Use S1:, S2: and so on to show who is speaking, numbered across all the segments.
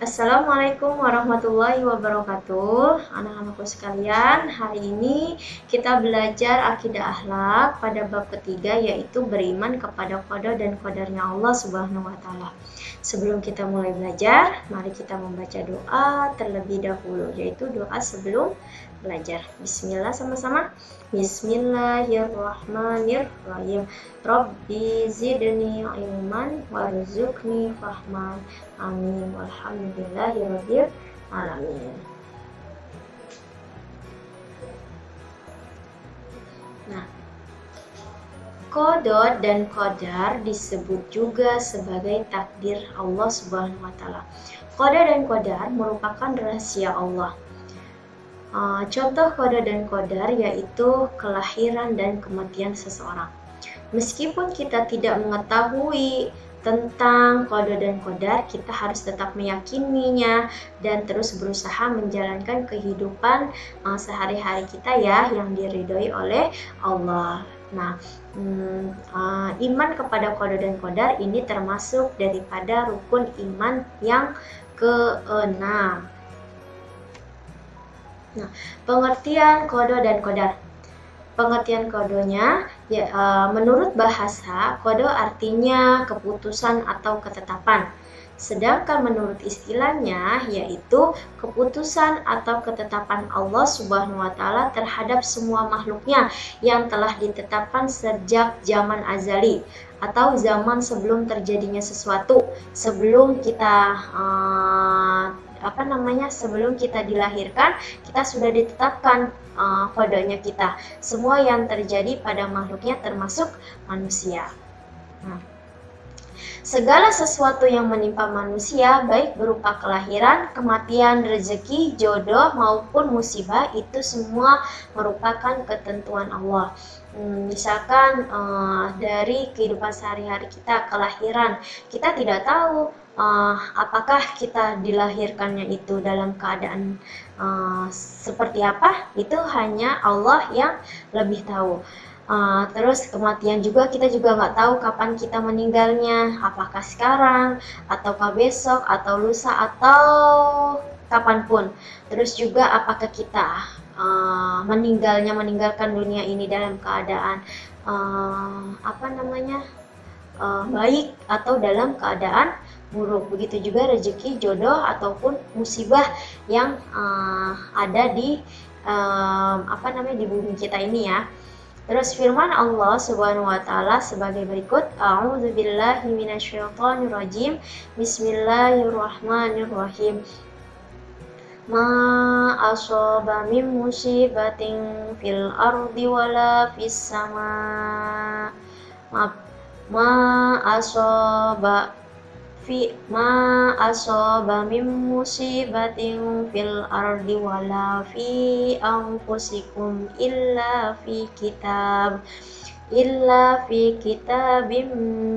S1: Assalamualaikum warahmatullahi wabarakatuh. Anak-anakku sekalian, hari ini kita belajar akidah akhlak pada bab ketiga, yaitu beriman kepada qada dan qadarnya Allah Subhanahu wa taala. Sebelum kita mulai belajar, mari kita membaca doa terlebih dahulu, yaitu doa sebelum belajar. Bismillah sama-sama. Bismillahirrahmanirrahim. Rabbi zidni ilman warzuqni fahman. Amin. Walhamdulillahirabbil alamin. Nah, qada dan qadar disebut juga sebagai takdir Allah Subhanahu wa taala. Qada dan qadar merupakan rahasia Allah. Contoh qada dan qadar yaitu kelahiran dan kematian seseorang. Meskipun kita tidak mengetahui tentang qada dan qadar, kita harus tetap meyakininya dan terus berusaha menjalankan kehidupan sehari-hari kita ya, yang diridhoi oleh Allah. Nah, iman kepada qada dan qadar ini termasuk daripada rukun iman yang keenam. Nah, pengertian qada dan qadar. Pengertian qadanya ya, menurut bahasa, qada artinya keputusan atau ketetapan. Sedangkan menurut istilahnya yaitu keputusan atau ketetapan Allah Subhanahu wa taala terhadap semua makhluknya yang telah ditetapkan sejak zaman azali atau zaman sebelum terjadinya sesuatu, sebelum kita sebelum kita dilahirkan, kita sudah ditetapkan qadanya kita. Semua yang terjadi pada makhluknya termasuk manusia. Nah, segala sesuatu yang menimpa manusia, baik berupa kelahiran, kematian, rezeki, jodoh, maupun musibah, itu semua merupakan ketentuan Allah. Misalkan dari kehidupan sehari-hari kita, kelahiran, kita tidak tahu apakah kita dilahirkannya itu dalam keadaan seperti apa, itu hanya Allah yang lebih tahu. Terus kematian juga, kita juga nggak tahu kapan kita meninggalnya, apakah sekarang, ataukah besok, atau lusa, atau kapanpun. Terus juga apakah kita meninggalkan dunia ini dalam keadaan baik atau dalam keadaan buruk. Begitu juga rezeki, jodoh, ataupun musibah yang ada di di bumi kita ini ya. Terus firman Allah Subhanahu wa taala sebagai berikut, A'udzubillahi minasyaitonirrajim. Bismillahirrahmanirrahim. Ma asaba min musibatin fil ardi wala fis sama. Ma asaba min musibatin fil ardi wala fi anfusikum illa fi kitabim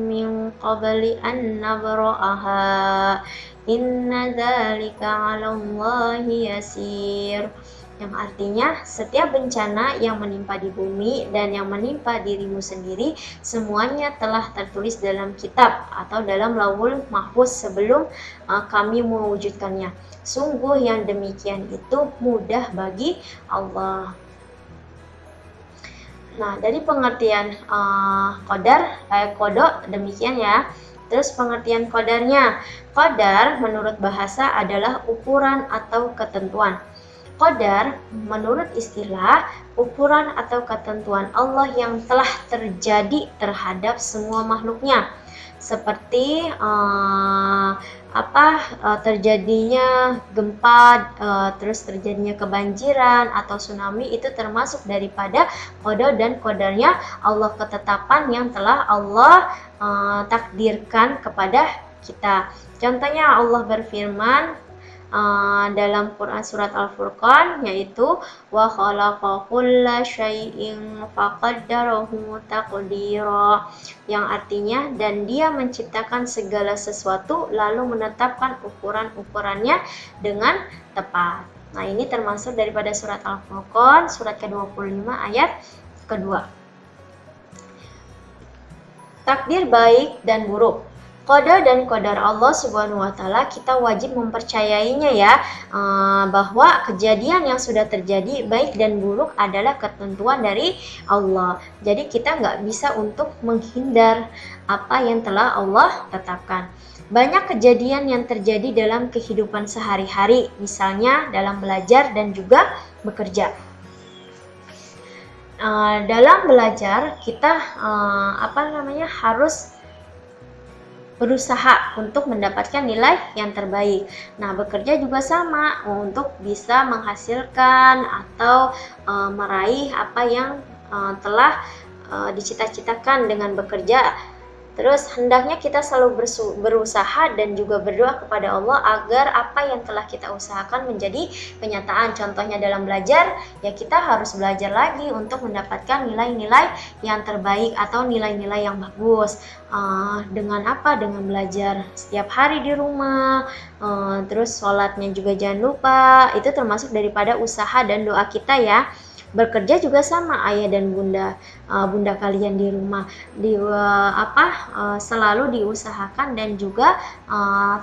S1: min qabli an nabra'aha inna dzalika 'alallahi yasir. Yang artinya setiap bencana yang menimpa di bumi dan yang menimpa dirimu sendiri, semuanya telah tertulis dalam kitab atau dalam Lauhul Mahfuz sebelum kami mewujudkannya. Sungguh yang demikian itu mudah bagi Allah. Nah, dari pengertian qada demikian ya. Terus pengertian qadarnya. Qadar menurut bahasa adalah ukuran atau ketentuan. Qadar menurut istilah ukuran atau ketentuan Allah yang telah terjadi terhadap semua makhluknya. Seperti terjadinya gempa, terus terjadinya kebanjiran atau tsunami, itu termasuk daripada qada dan qadarnya Allah, ketetapan yang telah Allah takdirkan kepada kita. Contohnya Allah berfirman dalam Quran surat Al-Furqan, yaitu wa khalaqa kulla syai'in faqaddarahu taqdira, yang artinya dan dia menciptakan segala sesuatu lalu menetapkan ukuran-ukurannya dengan tepat. Nah, ini termasuk daripada surat Al-Furqan surat ke-25 ayat kedua. Takdir baik dan buruk. Qada dan qadar Allah Subhanahu wa taala kita wajib mempercayainya ya, bahwa kejadian yang sudah terjadi baik dan buruk adalah ketentuan dari Allah. Jadi kita nggak bisa untuk menghindar apa yang telah Allah tetapkan. Banyak kejadian yang terjadi dalam kehidupan sehari-hari, misalnya dalam belajar dan juga bekerja. Dalam belajar kita harus berusaha untuk mendapatkan nilai yang terbaik. Nah, bekerja juga sama untuk bisa menghasilkan atau meraih apa yang telah dicita-citakan dengan bekerja. Terus hendaknya kita selalu berusaha dan juga berdoa kepada Allah agar apa yang telah kita usahakan menjadi kenyataan. Contohnya dalam belajar, ya kita harus belajar lagi untuk mendapatkan nilai-nilai yang terbaik atau nilai-nilai yang bagus. Dengan apa? Dengan belajar setiap hari di rumah, terus sholatnya juga jangan lupa. Itu termasuk daripada usaha dan doa kita ya. Bekerja juga sama, ayah dan bunda kalian di rumah selalu diusahakan dan juga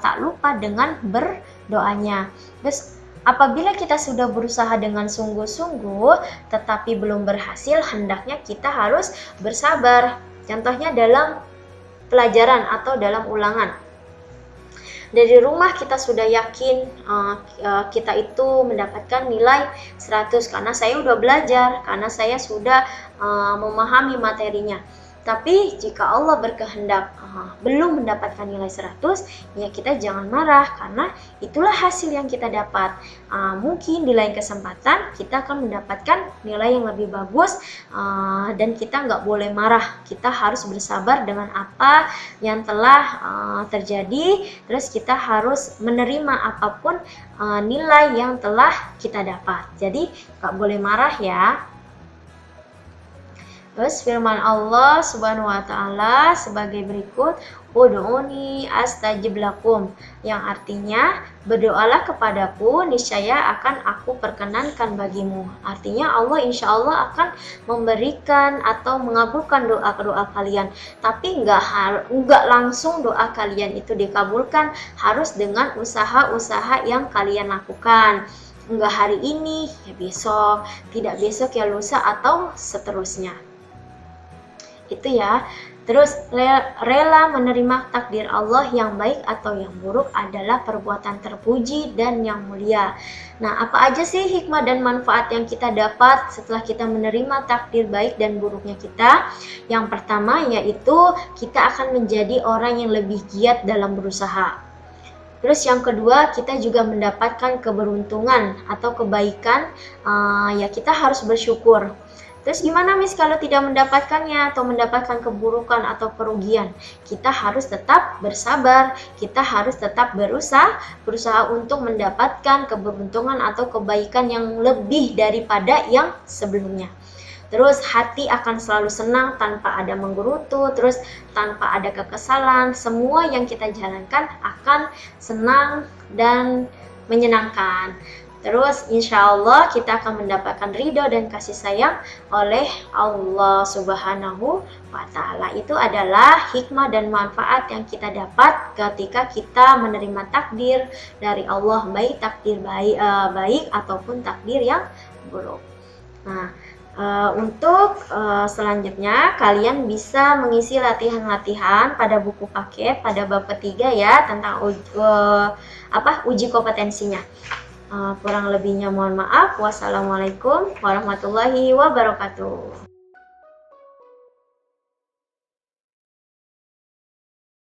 S1: tak lupa dengan berdoanya. Terus apabila kita sudah berusaha dengan sungguh-sungguh tetapi belum berhasil, hendaknya kita harus bersabar. Contohnya dalam pelajaran atau dalam ulangan. Dari rumah kita sudah yakin kita itu mendapatkan nilai 100 karena saya sudah belajar, karena saya sudah memahami materinya. Tapi jika Allah berkehendak belum mendapatkan nilai 100, ya kita jangan marah karena itulah hasil yang kita dapat. Mungkin di lain kesempatan kita akan mendapatkan nilai yang lebih bagus dan kita nggak boleh marah. Kita harus bersabar dengan apa yang telah terjadi. Terus kita harus menerima apapun nilai yang telah kita dapat. Jadi nggak boleh marah ya. Terus firman Allah Subhanahu wa taala sebagai berikut, ud'uni astajib lakum, yang artinya berdoalah kepadaku niscaya akan aku perkenankan bagimu. Artinya Allah insya Allah akan memberikan atau mengabulkan doa kalian. Tapi enggak langsung doa kalian itu dikabulkan, harus dengan usaha-usaha yang kalian lakukan. Enggak hari ini, ya besok, tidak besok ya lusa atau seterusnya. Itu ya. Terus rela menerima takdir Allah yang baik atau yang buruk adalah perbuatan terpuji dan yang mulia. Nah, apa aja sih hikmah dan manfaat yang kita dapat setelah kita menerima takdir baik dan buruknya kita? Yang pertama yaitu kita akan menjadi orang yang lebih giat dalam berusaha. Terus yang kedua, kita juga mendapatkan keberuntungan atau kebaikan, ya kita harus bersyukur. Terus gimana Miss kalau tidak mendapatkannya atau mendapatkan keburukan atau kerugian? Kita harus tetap bersabar, kita harus tetap berusaha untuk mendapatkan keberuntungan atau kebaikan yang lebih daripada yang sebelumnya. Terus hati akan selalu senang tanpa ada menggerutu, terus tanpa ada kekesalan. Semua yang kita jalankan akan senang dan menyenangkan. Terus insya Allah kita akan mendapatkan ridho dan kasih sayang oleh Allah Subhanahu wa Ta'ala. Itu adalah hikmah dan manfaat yang kita dapat ketika kita menerima takdir dari Allah, baik takdir baik ataupun takdir yang buruk. Nah, untuk selanjutnya kalian bisa mengisi latihan-latihan pada buku paket pada bab ketiga ya tentang uji kompetensinya. Kurang lebihnya mohon maaf. Wassalamualaikum warahmatullahi wabarakatuh.